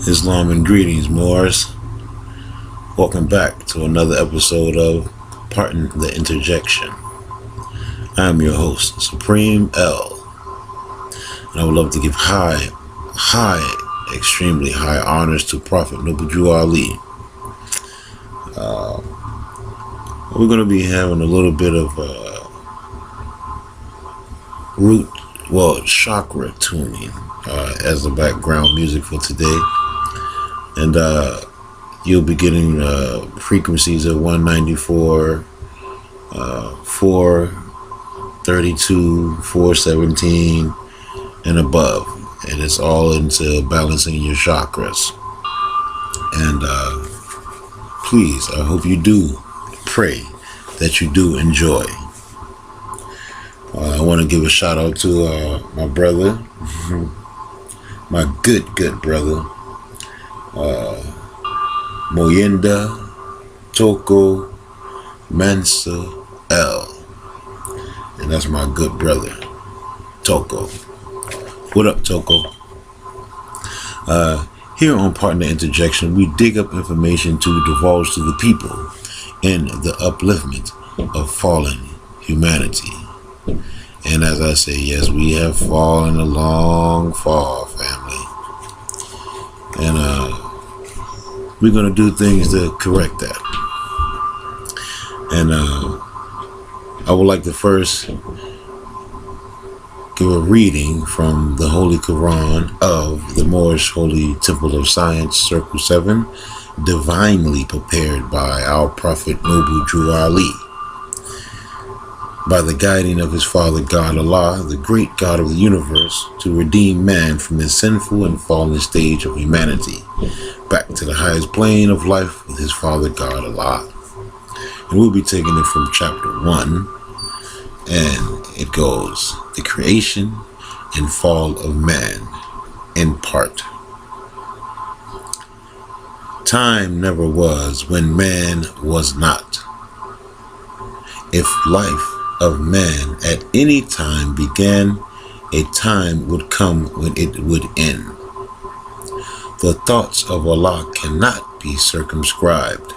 Islam and greetings, Moors. Welcome back to another episode of Pardon the Interjection. I'm your host, Supreme L, and I would love to give extremely high honors to Prophet Noble Drew Ali. We're going to be having a little bit of chakra tuning as the background music for today. And you'll be getting frequencies of 194, 432, 417, and above. And it's all into balancing your chakras. And please, I hope you do pray that you do enjoy. I want to give a shout out to my brother, my good brother, Moyenda Toko Mansa L. And that's my good brother, Toko. What up, Toko? Here on Partner Interjection, we dig up information to divulge to the people in the upliftment of fallen humanity. And as I say, yes, we have fallen a long fall, family. And we're going to do things to correct that. And I would like to first give a reading from the Holy Quran of the Moorish Holy Temple of Science, Circle 7, divinely prepared by our Prophet Noble Drew Ali. By the guiding of his Father God Allah, the great God of the universe, to redeem man from his sinful and fallen stage of humanity, back to the highest plane of life with his Father God Allah. And we'll be taking it from chapter 1, and it goes, The Creation and Fall of Man, in part. Time never was when man was not. If life of man at any time began, a time would come when it would end. The thoughts of Allah cannot be circumscribed.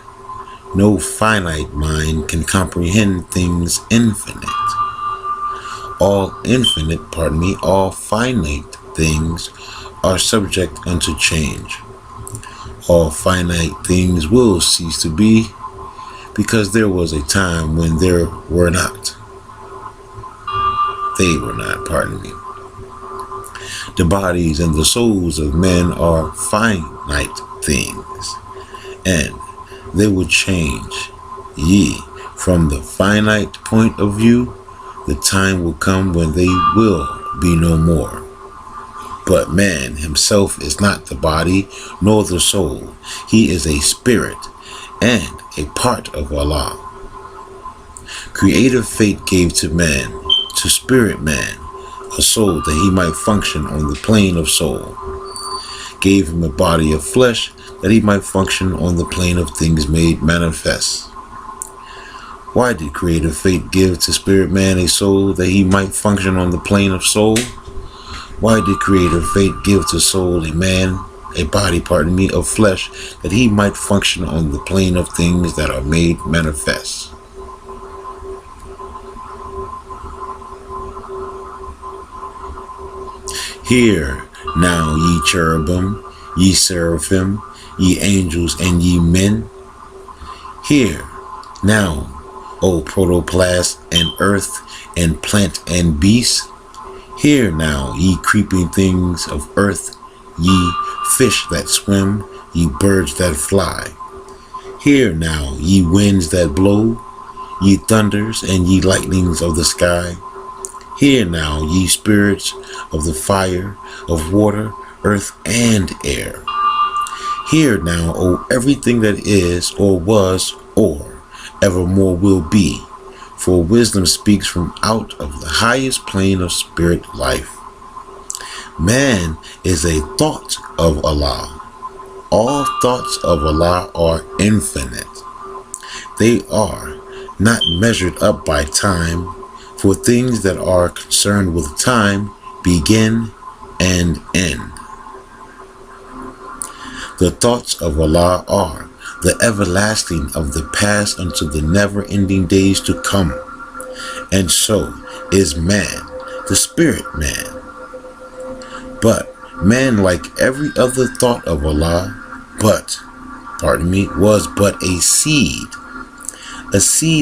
No finite mind can comprehend things infinite. All finite things are subject unto change. All finite things will cease to be, because there was a time when there were not. They were not, pardon me. The bodies and the souls of men are finite things, and they will change. Ye, from the finite point of view, the time will come when they will be no more. But man himself is not the body nor the soul. He is a spirit and a part of Allah. Creative fate gave to man, to spirit man, a soul that he might function on the plane of soul. Gave him a body of flesh that he might function on the plane of things made manifest. Why did creative fate give to spirit man a soul that he might function on the plane of soul? Why did creative fate give to soul a body of flesh that he might function on the plane of things that are made manifest? Hear now, ye cherubim, ye seraphim, ye angels, and ye men. Hear now, O protoplast and earth and plant and beast. Hear now, ye creeping things of earth, ye fish that swim, ye birds that fly. Hear now, ye winds that blow, ye thunders and ye lightnings of the sky. Hear now, ye spirits of the fire, of water, earth, and air. Hear now, O everything that is, or was, or evermore will be, for wisdom speaks from out of the highest plane of spirit life. Man is a thought of Allah. All thoughts of Allah are infinite. They are not measured up by time, for things that are concerned with time begin and end. The thoughts of Allah are the everlasting of the past unto the never-ending days to come. And so is man, the spirit man. But man, like every other thought of Allah, was but a seed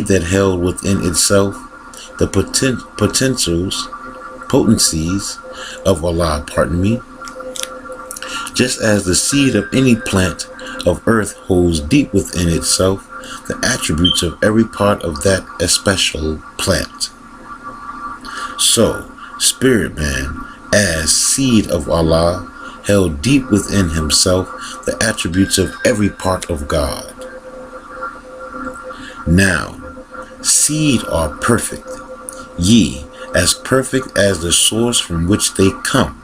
that held within itself the potencies of Allah, just as the seed of any plant of earth holds deep within itself the attributes of every part of that especial plant. So, spirit man, as seed of Allah, held deep within himself the attributes of every part of God. Now, seed are perfect, ye as perfect as the source from which they come,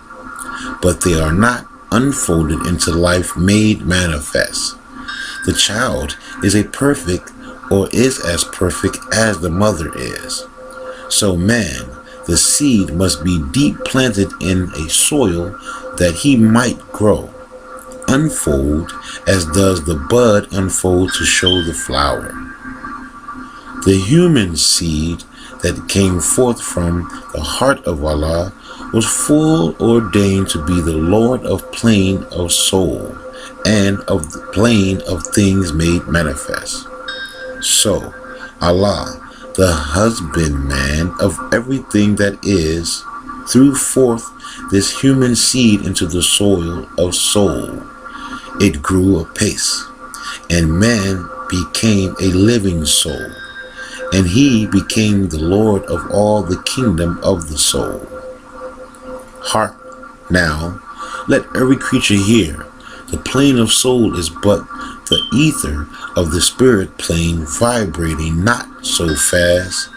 but they are not unfolded into life made manifest. The child is as perfect as the mother is. So man, the seed, must be deep planted in a soil that he might grow, unfold as does the bud unfold to show the flower. The human seed that came forth from the heart of Allah was full ordained to be the Lord of plane of soul and of the plane of things made manifest. So Allah, the husbandman of everything that is, threw forth this human seed into the soil of soul. It grew apace, and man became a living soul, and he became the Lord of all the kingdom of the soul. Hark now, let every creature hear. The plane of soul is but the ether of the spirit plane vibrating not so fast,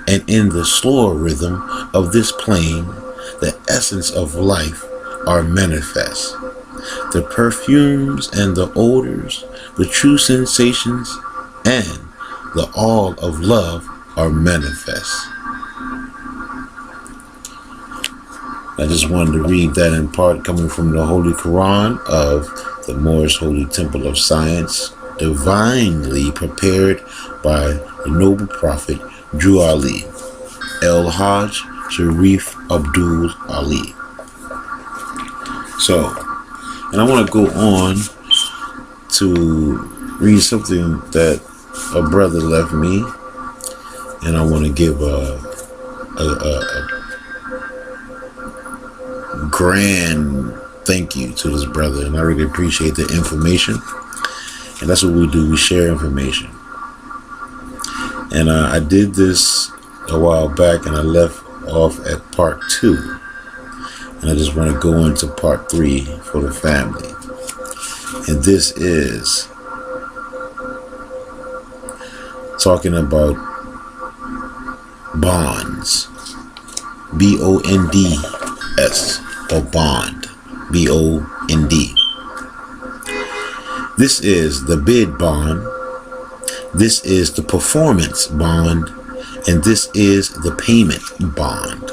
and in the slower rhythm of this plane, the essence of life are manifest. The perfumes and the odors, the true sensations, and the all of love are manifest. I just wanted to read that in part coming from the Holy Quran of the Moorish Holy Temple of Science, divinely prepared by the noble prophet Drew Ali, El Hajj Sharif Abdul Ali. So, and I want to go on to read something that a brother left me, and I want to give a grand thank you to this brother, and I really appreciate the information. And that's what we do, we share information. And I did this a while back, and I left off at part 2, and I just want to go into part 3 for the family. And this is talking about bonds, B-O-N-D-S, or bond, B-O-N-D. This is the bid bond, this is the performance bond, and this is the payment bond.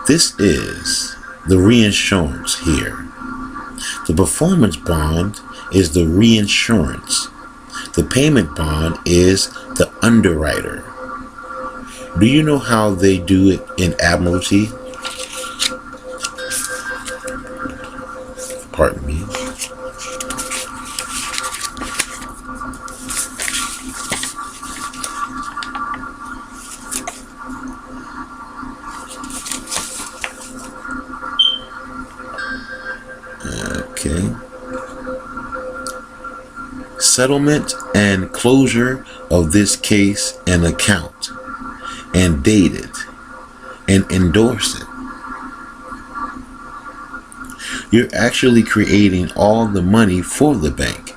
This is the reinsurance here. The performance bond is the reinsurance. The payment bond is the underwriter. Do you know how they do it in Admiralty? Pardon me. Okay. Settlement and closure of this case and account, and date it and endorse it. You're actually creating all the money for the bank.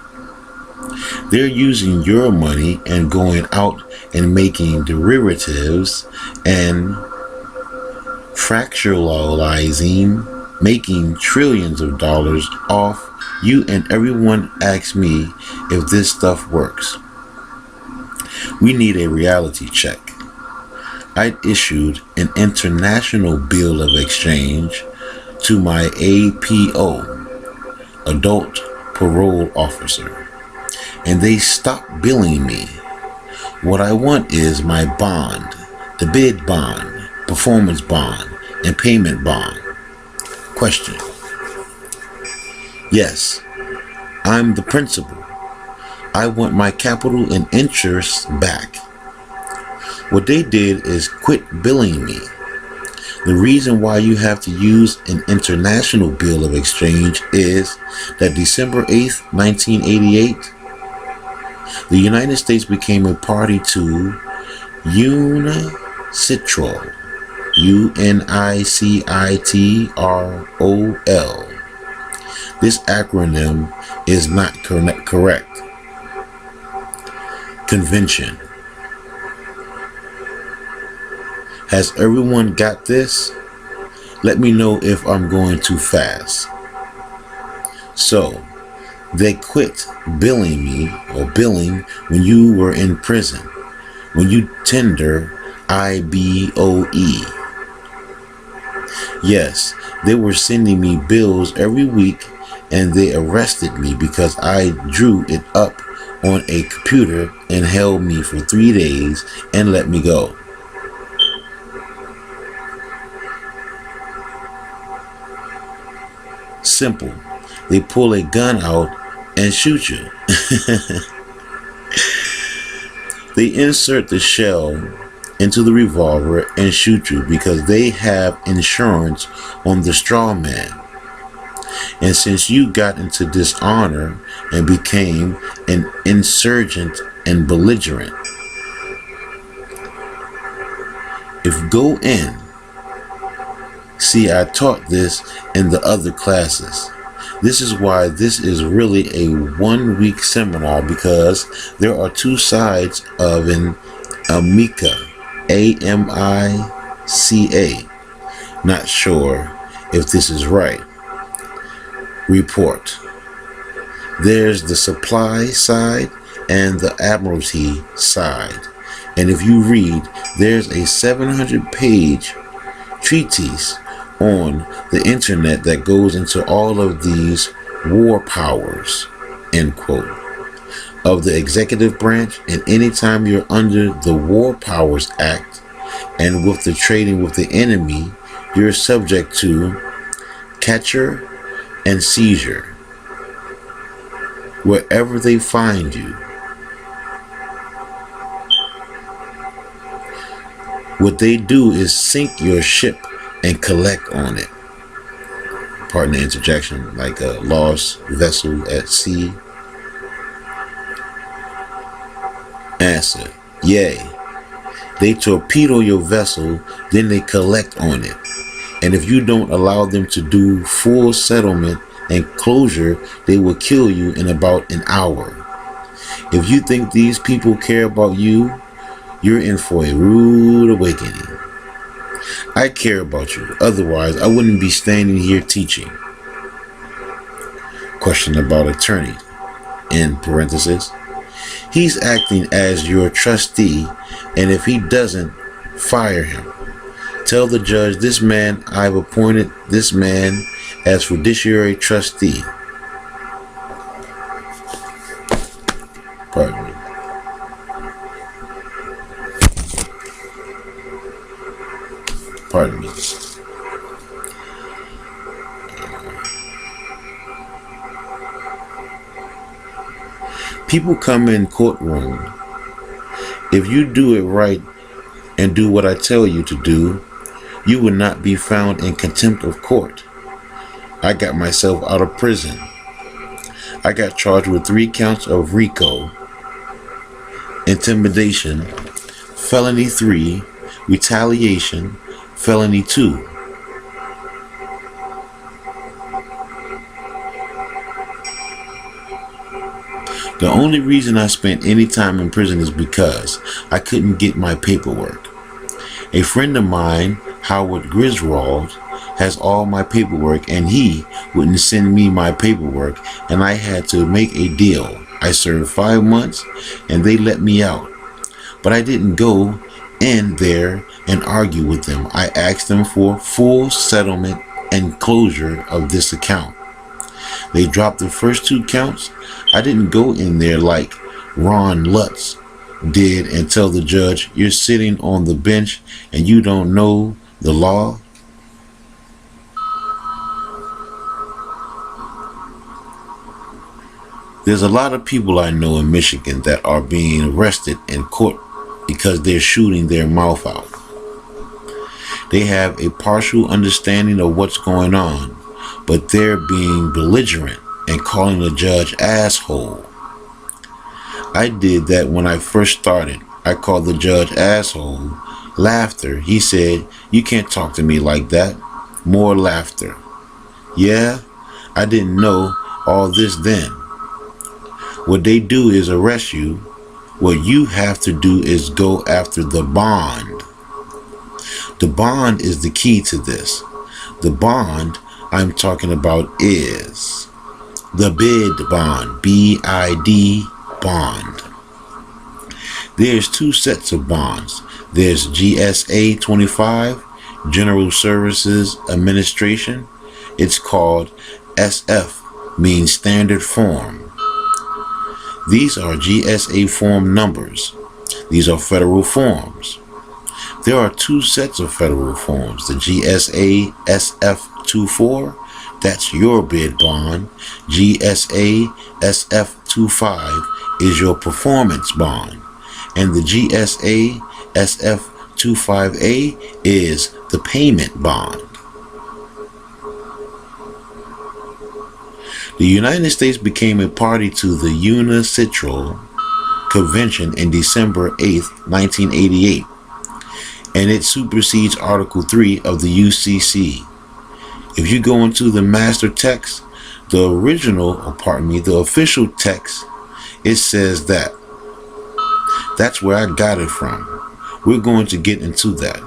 They're using your money and going out and making derivatives and fractionalizing, making trillions of dollars off you, and everyone asks me if this stuff works. We need a reality check. I issued an international bill of exchange to my APO, adult parole officer, and they stopped billing me. What I want is my bond, the bid bond, performance bond, and payment bond. Question. Yes, I'm the principal. I want my capital and interest back. What they did is quit billing me. The reason why you have to use an international bill of exchange is that December 8th, 1988, the United States became a party to UNICITROL, UNICITROL. This acronym is not correct. Convention. Has everyone got this? Let me know if I'm going too fast. So, they quit billing me or billing when you were in prison, when you tender IBOE. Yes, they were sending me bills every week, and they arrested me because I drew it up on a computer and held me for 3 days and let me go. Simple. They pull a gun out and shoot you. They insert the shell into the revolver and shoot you because they have insurance on the straw man. And since you got into dishonor and became an insurgent and belligerent, if go in, see, I taught this in the other classes. This is why this is really a 1-week seminar, because there are two sides of an amica, AMICA. Not sure if this is right. Report. There's the supply side and the admiralty side. And if you read, there's a 700-page treatise on the internet that goes into all of these war powers, end quote, of the executive branch. And anytime you're under the War Powers Act and with the trading with the enemy, you're subject to capture and seizure wherever they find you. What they do is sink your ship and collect on it. Pardon the interjection, like a lost vessel at sea. Answer. Yea. They torpedo your vessel, then they collect on it. And if you don't allow them to do full settlement and closure, they will kill you in about an hour. If you think these people care about you, you're in for a rude awakening. I care about you, otherwise I wouldn't be standing here teaching. Question about attorney, in parenthesis. He's acting as your trustee, and if he doesn't, fire him. Tell the judge, this man, I've appointed this man as fiduciary trustee. Pardon me. Pardon me. People come in courtroom. If you do it right and do what I tell you to do, you will not be found in contempt of court. I got myself out of prison. I got charged with 3 counts of RICO, intimidation, felony 3, retaliation, felony 2. The only reason I spent any time in prison is because I couldn't get my paperwork. A friend of mine, Howard Griswold, has all my paperwork, and he wouldn't send me my paperwork, and I had to make a deal. I served 5 months and they let me out. But I didn't go in there and argue with them. I asked them for full settlement and closure of this account. They dropped the first 2 counts. I didn't go in there like Ron Lutz did and tell the judge, you're sitting on the bench and you don't know the law. There's a lot of people I know in Michigan that are being arrested in court because they're shooting their mouth out. They have a partial understanding of what's going on, but they're being belligerent and calling the judge asshole. I did that when I first started. I called the judge asshole. Laughter. He said, you can't talk to me like that. More laughter. Yeah, I didn't know all this then. What they do is arrest you. What you have to do is go after the bond. The bond is the key to this. The bond I'm talking about is the bid bond, B-I-D bond. There's 2 sets of bonds. There's GSA 25, General Services Administration. It's called SF, means standard form. These are GSA form numbers. These are federal forms. There are 2 sets of federal forms. The GSA SF24, that's your bid bond. GSA SF25 is your performance bond. And the GSA SF25A is the payment bond. The United States became a party to the UNICITRAL Convention in December 8, 1988, and it supersedes Article 3 of the UCC. If you go into the master text, the official text, it says that. That's where I got it from. We're going to get into that.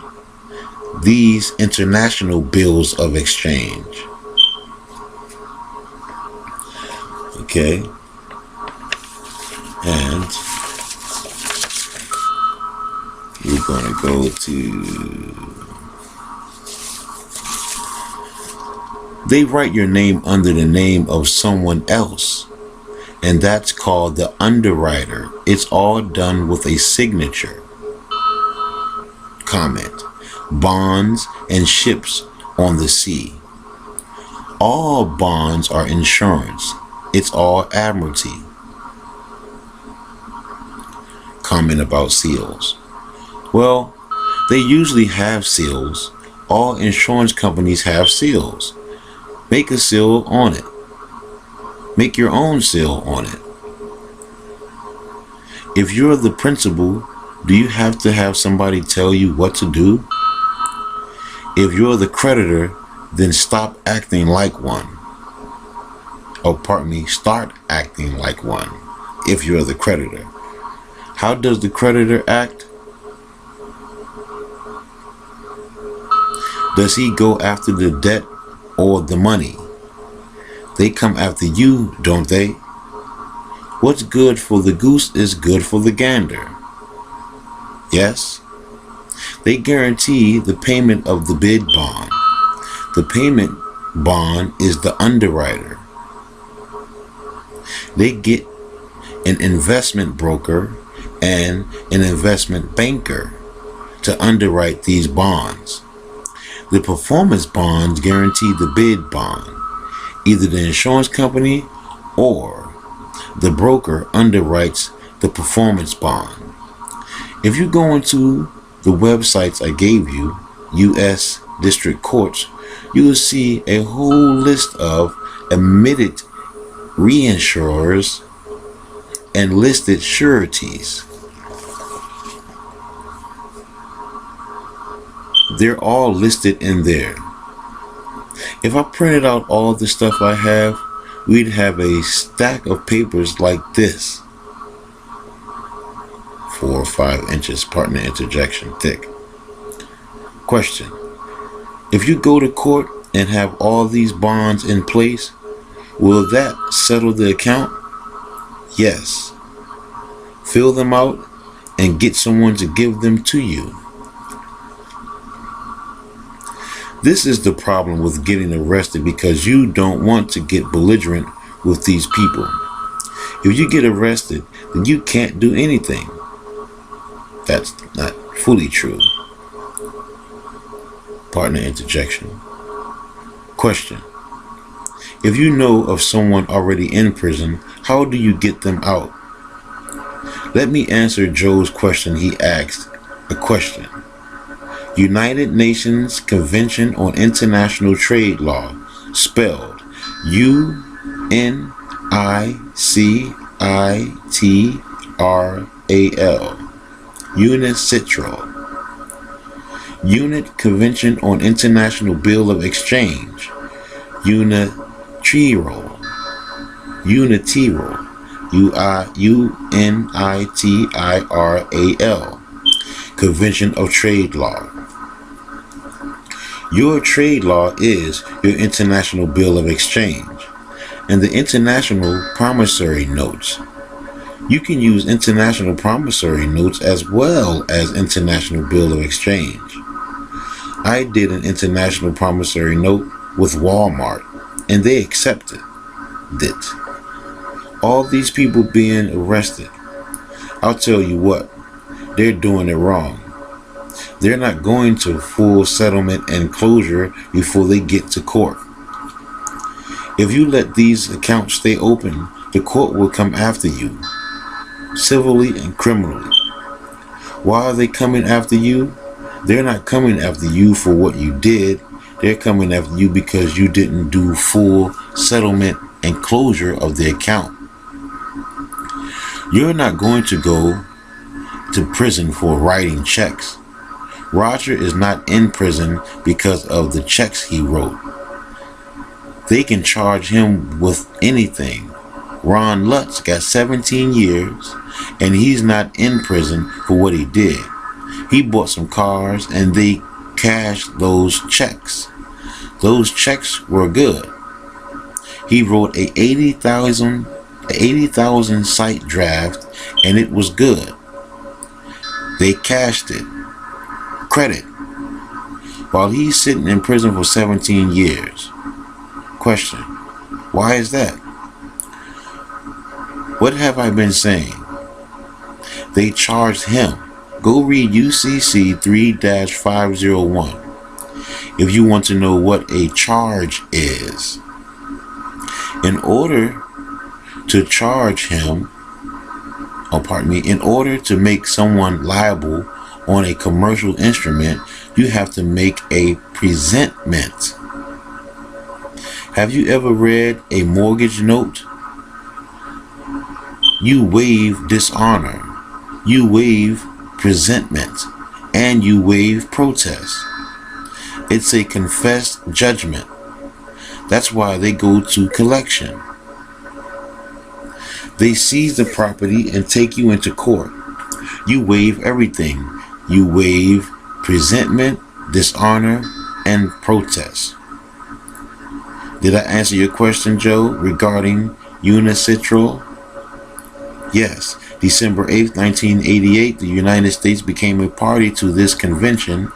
These international bills of exchange. Okay, and we're going to go to, they write your name under the name of someone else, and that's called the underwriter. It's all done with a signature. Comment. Bonds and ships on the sea. All bonds are insurance. It's all admiralty. Comment about seals. Well, they usually have seals. All insurance companies have seals. Make a seal on it. Make your own seal on it. If you're the principal, do you have to have somebody tell you what to do? If you're the creditor, then stop acting like one. Start acting like one if you're the creditor. How does the creditor act? Does he go after the debt or the money? They come after you, don't they? What's good for the goose is good for the gander. Yes? They guarantee the payment of the bid bond. The payment bond is the underwriter. They get an investment broker and an investment banker to underwrite these bonds. The performance bonds guarantee the bid bond. Either the insurance company or the broker underwrites the performance bond. If you go into the websites I gave you, U.S. District Courts, you will see a whole list of admitted reinsurers and listed sureties. They're all listed in there. If I printed out all the stuff I have, we'd have a stack of papers like this, 4 or 5 inches, partner interjection thick. Question: if you go to court and have all these bonds in place, will that settle the account? Yes. Fill them out and get someone to give them to you. This is the problem with getting arrested, because you don't want to get belligerent with these people. If you get arrested, then you can't do anything. That's not fully true. Partner interjection. Question. If you know of someone already in prison, how do you get them out? Let me answer Joe's question. He asked a question. United Nations Convention on International Trade Law, spelled UNICITRAL, UNICITRAL. Unit Convention on International Bill of Exchange, UNITRAL, UNITIRAL, Convention of Trade Law. Your trade law is your International Bill of Exchange and the International Promissory Notes. You can use International Promissory Notes as well as International Bill of Exchange. I did an International Promissory Note with Walmart, and they accepted it. All these people being arrested, I'll tell you what, they're doing it wrong. They're not going to full settlement and closure before they get to court. If you let these accounts stay open, the court will come after you, civilly and criminally. Why are they coming after you? They're not coming after you for what you did. They're coming after you because you didn't do full settlement and closure of the account. You're not going to go to prison for writing checks. Roger is not in prison because of the checks he wrote. They can charge him with anything. Ron Lutz got 17 years and he's not in prison for what he did. He bought some cars and they cashed those checks. Those checks were good. He wrote a 80,000 site draft and it was good. They cashed it. Credit. While he's sitting in prison for 17 years. Question. Why is that? What have I been saying? They charged him. Go read UCC 3-501 if you want to know what a charge is. In order to charge him, in order to make someone liable on a commercial instrument, you have to make a presentment. Have you ever read a mortgage note? You waive dishonor, you waive presentment, and you waive protest. It's a confessed judgment. That's why they go to collection. They seize the property and take you into court. You waive everything. You waive presentment, dishonor, and protest. Did I answer your question, Joe, regarding UNICITRAL? Yes. December 8, 1988, the United States became a party to this convention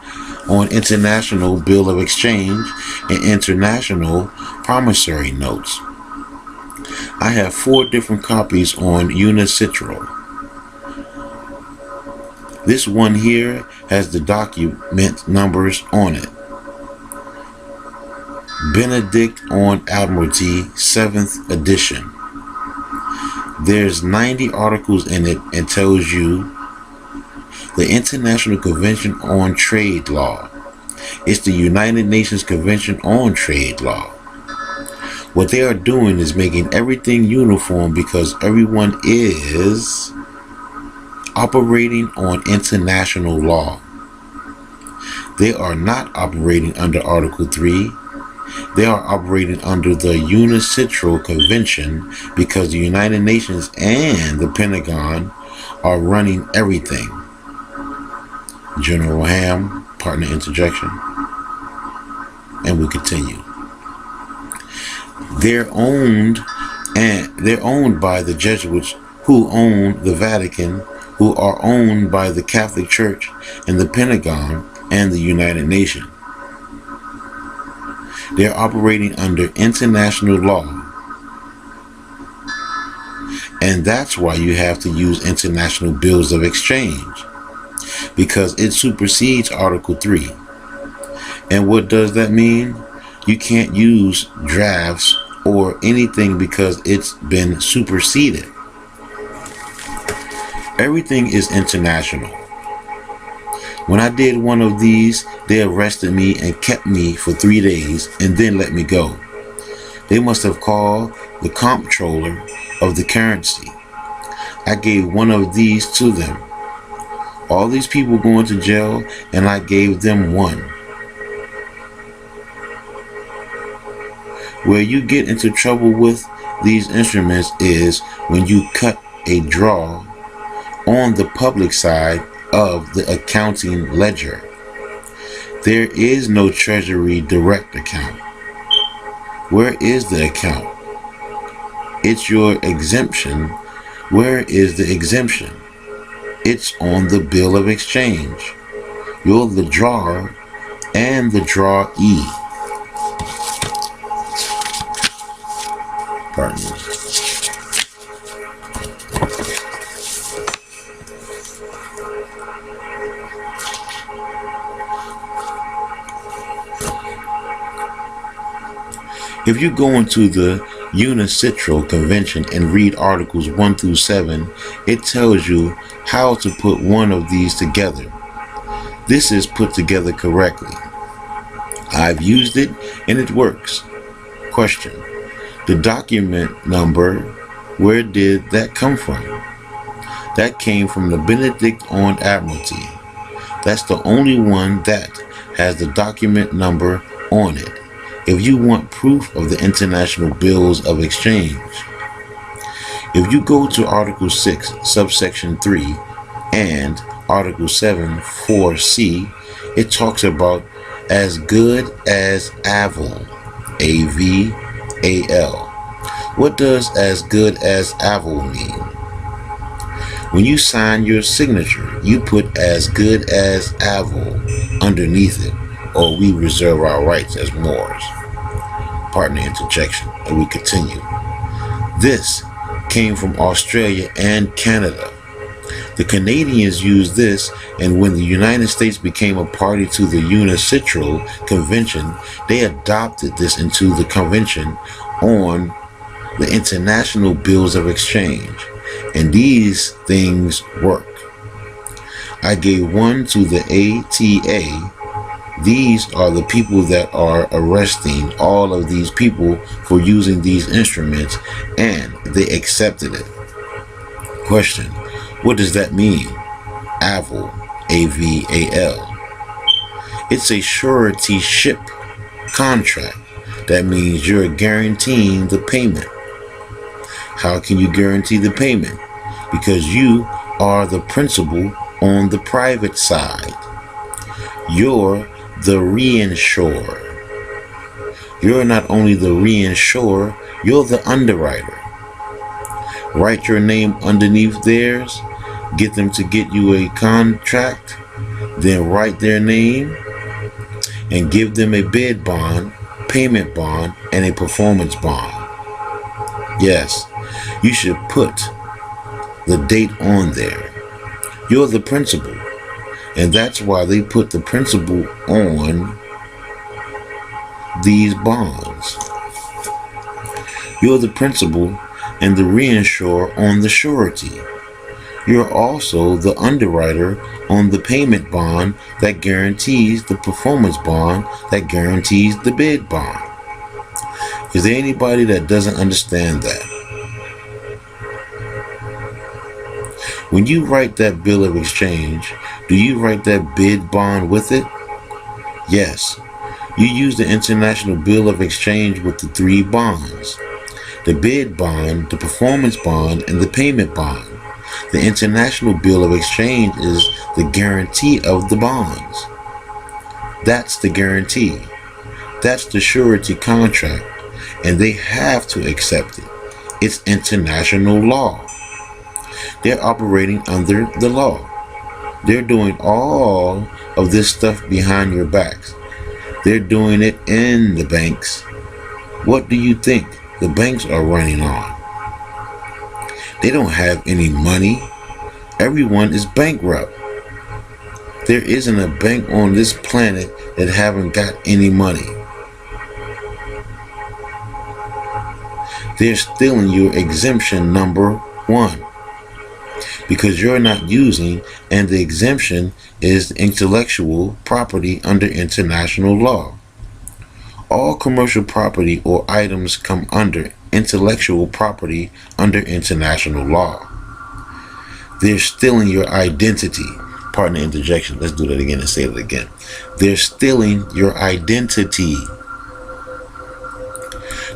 on International Bill of Exchange and International Promissory Notes. I have 4 different copies on UNICITRAL. This one here has the document numbers on it. Benedict on Admiralty, 7th edition. There's 90 articles in it and tells you the International Convention on Trade Law. It's the United Nations Convention on Trade Law. What they are doing is making everything uniform because everyone is operating on international law. They are not operating under Article 3. They are operating under the UNICITRAL Convention because the United Nations and the Pentagon are running everything. General Ham, partner interjection. And we continue. They're owned by the Jesuits, who own the Vatican, who are owned by the Catholic Church and the Pentagon and the United Nations. They're operating under international law. And that's why you have to use international bills of exchange, because it supersedes Article 3. And what does that mean? You can't use drafts or anything because it's been superseded. Everything is international. When I did one of these, they arrested me and kept me for 3 days and then let me go. They must have called the comptroller of the currency. I gave one of these to them. All these people going to jail, and I gave them one. Where you get into trouble with these instruments is when you cut a draw on the public side of the accounting ledger. There is no Treasury direct account. Where is the account? It's your exemption. Where is the exemption? It's on the bill of exchange. You're the drawer and the drawee. Pardon me. If you go into the Unicitral Convention and read Articles 1 through 7, it tells you how to put one of these together. This is put together correctly. I've used it and it works. Question: the document number, where did that come from? That came from the Benedict on Admiralty. That's the only one that has the document number on it. If you want proof of the international bills of exchange, if you go to Article 6, subsection 3, and Article 7, 4C, it talks about as good as AVAL, A-V-A-L. What does as good as AVAL mean? When you sign your signature, you put as good as AVAL underneath it, or we reserve our rights as Moors. Partner interjection, and we continue. This came from Australia and Canada. The Canadians used this, and when the United States became a party to the Unicitral Convention, they adopted this into the Convention on the International Bills of Exchange, and these things work. I gave one to the ATA. These are the people that are arresting all of these people for using these instruments, and they accepted it. Question: what does that mean? AVAL, A-V-A-L. It's a surety ship contract. That means you're guaranteeing the payment. How can you guarantee the payment? Because you are the principal on the private side. You're the reinsurer. You're not only the reinsurer, you're the underwriter. Write your name underneath theirs, get them to get you a contract, then write their name and give them a bid bond, payment bond, and a performance bond. Yes, you should put the date on there. You're the principal. And that's why they put the principal on these bonds. You're the principal and the reinsurer on the surety. You're also the underwriter on the payment bond that guarantees the performance bond that guarantees the bid bond. Is there anybody that doesn't understand that? When you write that bill of exchange, do you write that bid bond with it? Yes. You use the International Bill of Exchange with the 3 bonds: the bid bond, the performance bond, and the payment bond. The International Bill of Exchange is the guarantee of the bonds. That's the guarantee. That's the surety contract, and they have to accept it. It's international law. They're operating under the law. They're doing all of this stuff behind your backs. They're doing it in the banks. What do you think the banks are running on? They don't have any money. Everyone is bankrupt. There isn't a bank on this planet that haven't got any money. They're stealing your exemption number 1 because you're not using, and the exemption is intellectual property under international law. All commercial property or items come under intellectual property under international law. They're stealing your identity. Pardon the interjection. Let's do that again and say it again. They're stealing your identity.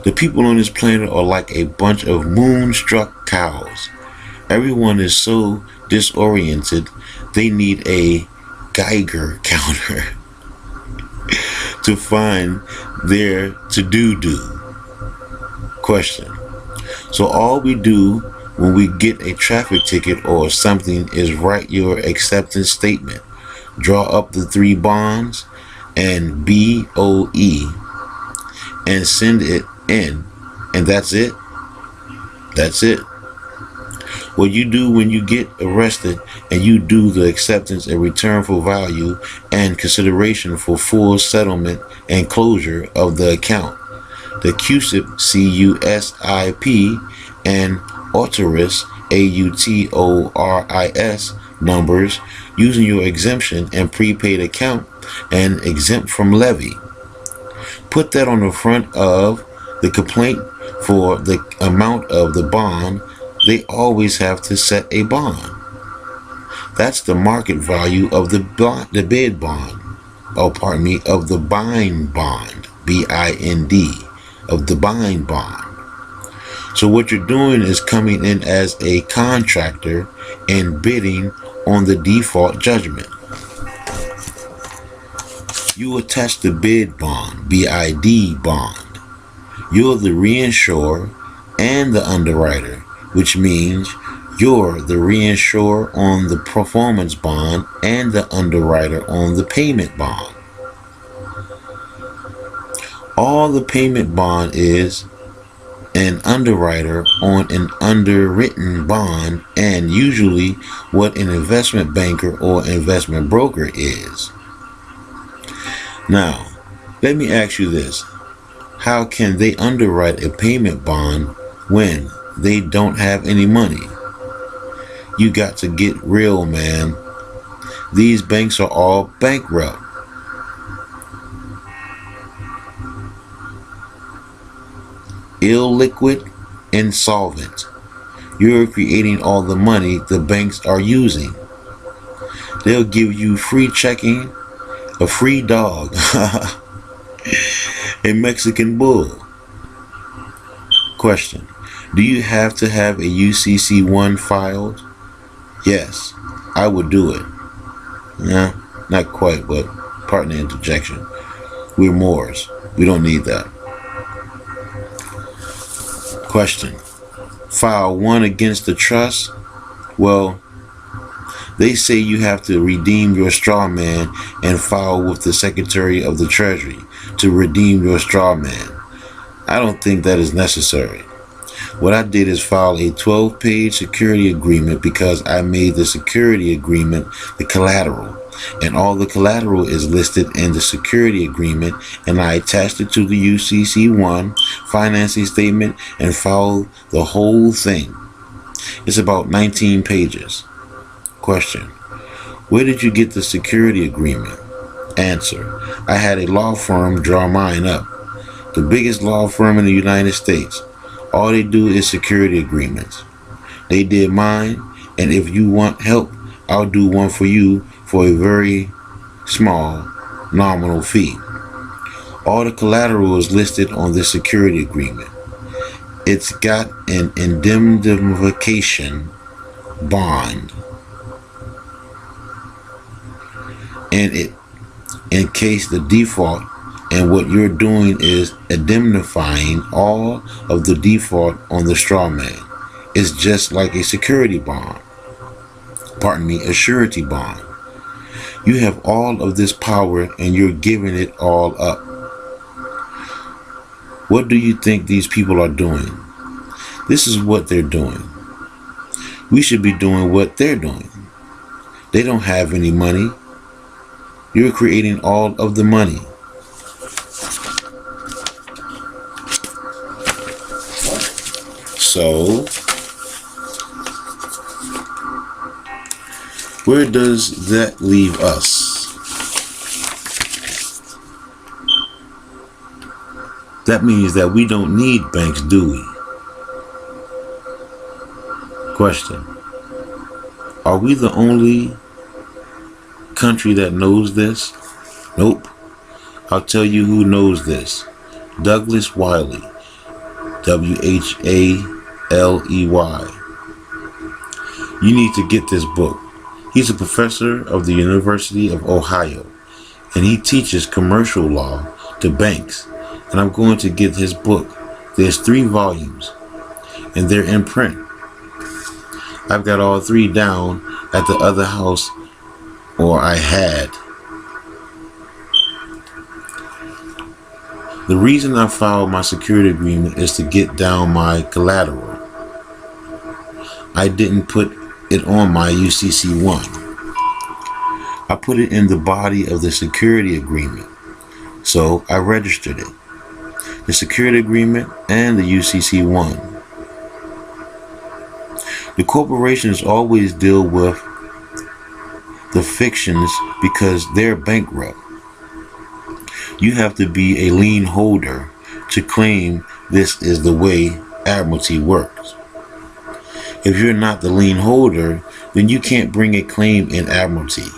The people on this planet are like a bunch of moonstruck cows. Everyone is so disoriented, they need a Geiger counter to find their to-do. Question. So all we do when we get a traffic ticket or something is write your acceptance statement, draw up the 3 bonds and BOE, and send it in, and that's it? That's it. What you do when you get arrested and you do the acceptance and return for value and consideration for full settlement and closure of the account, the CUSIP, CUSIP, and AUTORIS, AUTORIS numbers using your exemption and prepaid account and exempt from levy. Put that on the front of the complaint for the amount of the bond. They always have to set a bond. That's the market value of the bid bond. Of the bind bond, BIND, of the bind bond. So what you're doing is coming in as a contractor and bidding on the default judgment. You attach the bid bond, BID bond. You're the reinsurer and the underwriter, which means you're the reinsurer on the performance bond and the underwriter on the payment bond. All the payment bond is an underwriter on an underwritten bond, and usually what an investment banker or investment broker is. Now, let me ask you this. How can they underwrite a payment bond when they don't have any money? You got to get real, man. These banks are all bankrupt. Illiquid, insolvent. You're creating all the money the banks are using. They'll give you free checking, a free dog, a Mexican bull. Question. Do you have to have a UCC1 filed? Yes, I would do it. No, not quite, but pardon the interjection. We're Moors. We don't need that. Question. File 1 against the trust? Well, they say you have to redeem your straw man and file with the Secretary of the Treasury to redeem your straw man. I don't think that is necessary. What I did is file a 12-page security agreement because I made the security agreement the collateral, and all the collateral is listed in the security agreement, and I attached it to the UCC1 financing statement and filed the whole thing. It's about 19 pages. Question. Where did you get the security agreement? Answer. I had a law firm draw mine up. The biggest law firm in the United States. All they do is security agreements. They did mine, and if you want help, I'll do one for you for a very small nominal fee. All the collateral is listed on the security agreement. It's got an indemnification bond. And it, in case the default, and what you're doing is indemnifying all of the default on the straw man. It's just like a security bond. Pardon me, a surety bond. You have all of this power and you're giving it all up. What do you think these people are doing? This is what they're doing. We should be doing what they're doing. They don't have any money. You're creating all of the money. So, where does that leave us? That means that we don't need banks, do we? Question. Are we the only country that knows this? Nope. I'll tell you who knows this. Douglas Wiley. Whaley. You need to get this book. He's a professor of the University of Ohio, and he teaches commercial law to banks. And I'm going to get his book. There's 3 volumes, and they're in print. I've got all 3 down at the other house, or I had. The reason I filed my security agreement is to get down my collateral. I didn't put it on my UCC-1. I put it in the body of the security agreement, so I registered it. The security agreement and the UCC-1. The corporations always deal with the fictions because they're bankrupt. You have to be a lien holder to claim this is the way admiralty works. If you're not the lien holder, then you can't bring a claim in admiralty.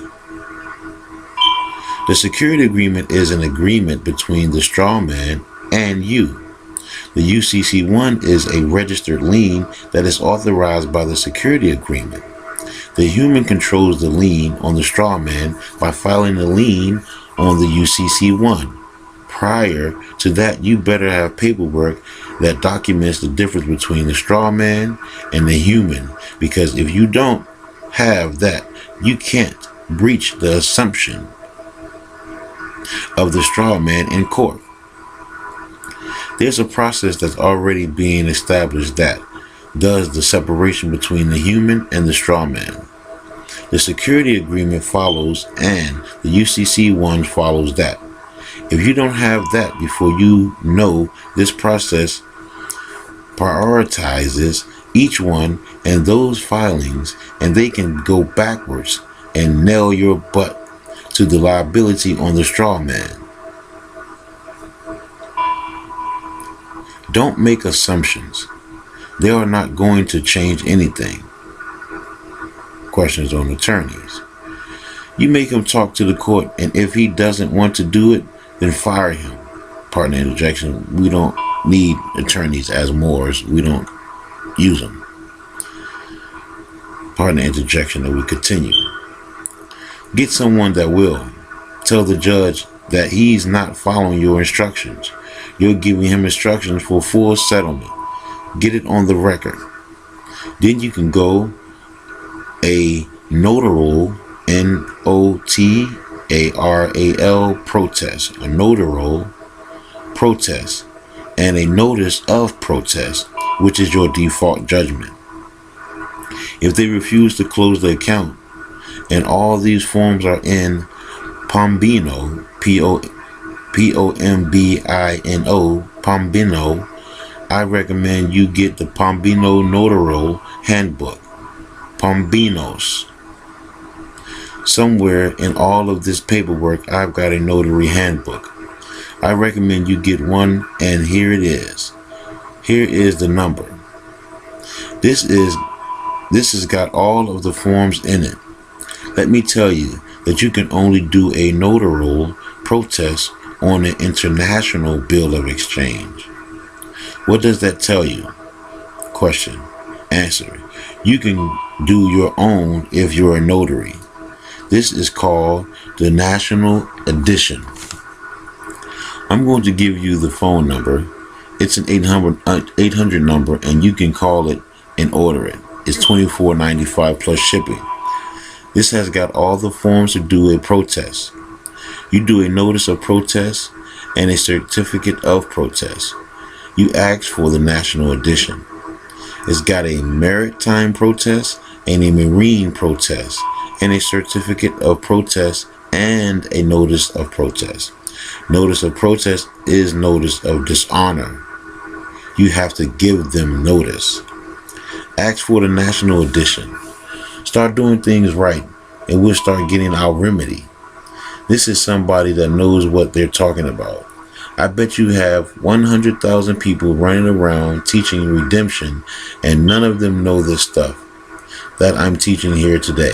The security agreement is an agreement between the strawman and you. The UCC-1 is a registered lien that is authorized by the security agreement. The human controls the lien on the strawman by filing a lien on the UCC-1. Prior to that, you better have paperwork that documents the difference between the strawman and the human, because if you don't have that, you can't breach the assumption of the strawman in court. There's a process that's already being established that does the separation between the human and the strawman. The security agreement follows, and the UCC-1 follows that. If you don't have that before you know, this process prioritizes each one and those filings, and they can go backwards and nail your butt to the liability on the strawman. Don't make assumptions. They are not going to change anything. Questions on attorneys. You make him talk to the court, and if he doesn't want to do it, then fire him. Partner interjection. We don't need attorneys as Moors. We don't use them. Partner interjection, and we continue. Get someone that will. Tell the judge that he's not following your instructions. You're giving him instructions for full settlement. Get it on the record. Then you can go a notarial, N-O-T-A-R-A-L protest, a notarial protest, and a notice of protest, which is your default judgment. If they refuse to close the account, and all these forms are in Pombino, P-O-M-B-I-N-O, Pombino, I recommend you get the Pombino Notarial Handbook, Pombinos. Somewhere in all of this paperwork, I've got a notary handbook. I recommend you get one, and here it is. Here is the number. This has got all of the forms in it. Let me tell you that you can only do a notarial protest on an international bill of exchange. What does that tell you? Question. Answer. You can do your own if you're a notary. This is called the National Edition. I'm going to give you the phone number. It's an 800 number, and you can call it and order it. It's $24.95 plus shipping. This has got all the forms to do a protest. You do a notice of protest and a certificate of protest. You ask for the national edition. It's got a maritime protest and a marine protest and a certificate of protest and a notice of protest. Notice of protest is notice of dishonor. You have to give them notice. Ask for the national edition. Start doing things right and we'll start getting our remedy. This is somebody that knows what they're talking about. I bet you have 100,000 people running around teaching redemption and none of them know this stuff that I'm teaching here today.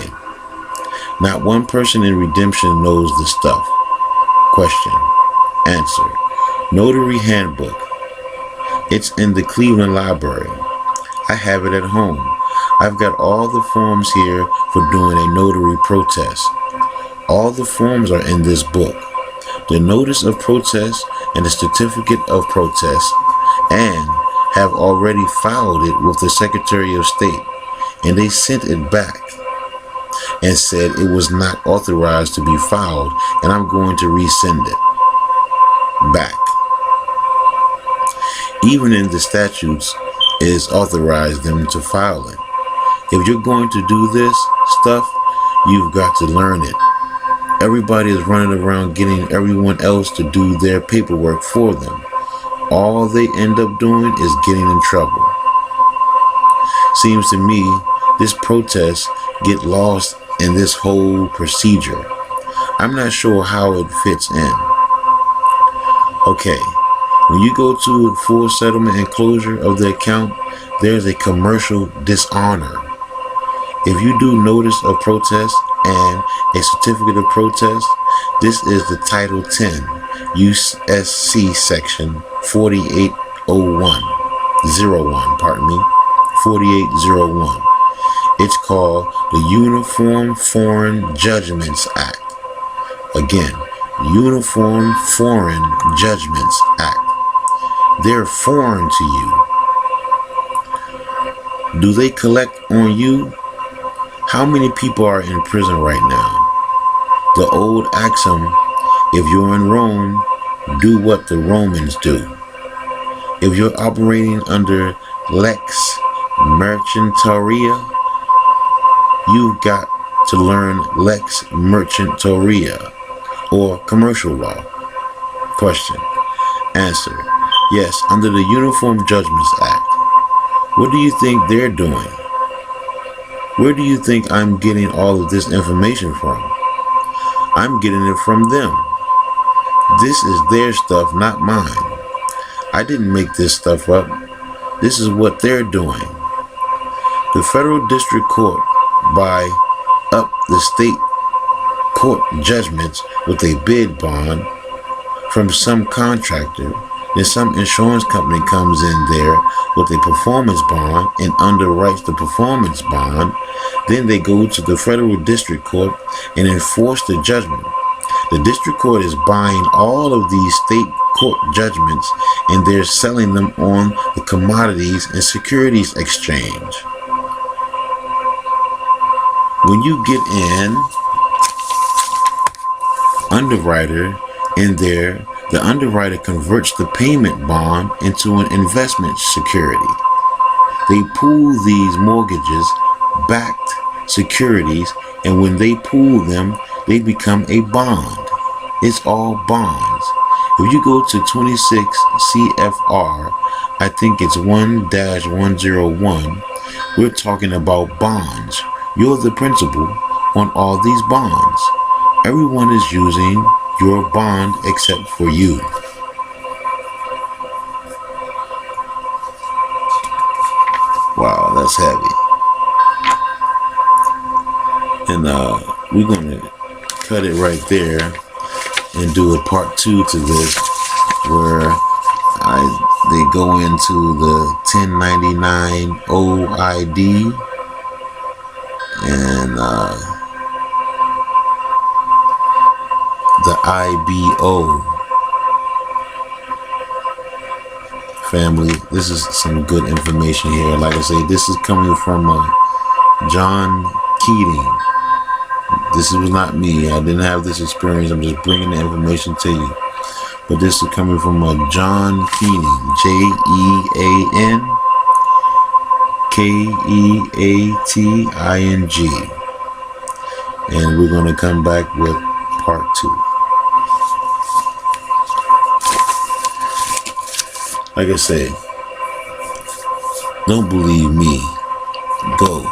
Not one person in redemption knows this stuff. Question. Answer. Notary Handbook. It's in the Cleveland Library. I have it at home. I've got all the forms here for doing a notary protest. All the forms are in this book. The notice of protest and the certificate of protest, and have already filed it with the Secretary of State, and they sent it back and said it was not authorized to be filed, and I'm going to resend it back. Even in the statutes is authorized them to file it. If you're going to do this stuff, you've got to learn it. Everybody is running around getting everyone else to do their paperwork for them. All they end up doing is getting in trouble. Seems to me this protest get lost in this whole procedure. I'm not sure how it fits in. Okay, when you go to full settlement and closure of the account, there's a commercial dishonor. If you do notice of protest and a certificate of protest, this is the Title 10, USC Section 4801, 4801. It's called the Uniform Foreign Judgments Act. Again, Uniform Foreign Judgments Act. They're foreign to you. Do they collect on you? How many people are in prison right now? The old axiom, if you're in Rome, do what the Romans do. If you're operating under Lex Merchantaria, you've got to learn Lex Merchantaria or commercial law. Question. Answer. Yes, under the Uniform Judgments Act. What do you think they're doing? Where do you think I'm getting all of this information from? I'm getting it from them. This is their stuff, not mine. I didn't make this stuff up. This is what they're doing. The federal district court buy up the state court judgments with a bid bond from some contractor. Then some insurance company comes in there with a performance bond and underwrites the performance bond. Then they go to the federal district court and enforce the judgment. The district court is buying all of these state court judgments and they're selling them on the Commodities and Securities Exchange. When you get in underwriter in there, the underwriter converts the payment bond into an investment security. They pool these mortgages backed securities, and when they pool them, they become a bond. It's all bonds. If you go to 26 CFR, I think it's 1-101, we're talking about bonds. You're the principal on all these bonds. Everyone is using your bond except for you. Wow, that's heavy. And we're going to cut it right there and do a part 2 to this, where they go into the 1099 OID and the IBO. Family, this is some good information here. Like I say, this is coming from John Keating. This was not me. I didn't have this experience. I'm just bringing the information to you. But this is coming from John Keating, JeanKeating. And we're going to come back with part 2. Like I said, don't believe me. Go.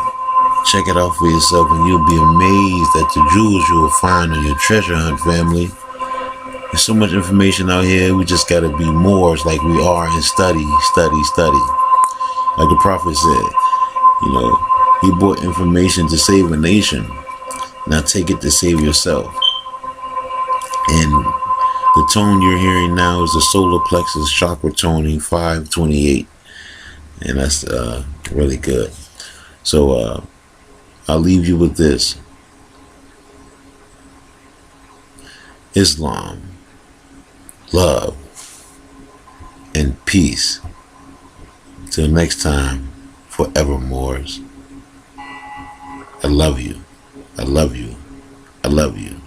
Check it out for yourself and you'll be amazed at the jewels you will find on your treasure hunt, family. There's so much information out here. We just got to be Moors like we are and study. Like the prophet said, he brought information to save a nation. Now take it to save yourself. And the tone you're hearing now is the solar plexus chakra toning 528. And that's really good. So I'll leave you with this. Islam, love, and peace. Till next time, forevermores. I love you. I love you. I love you.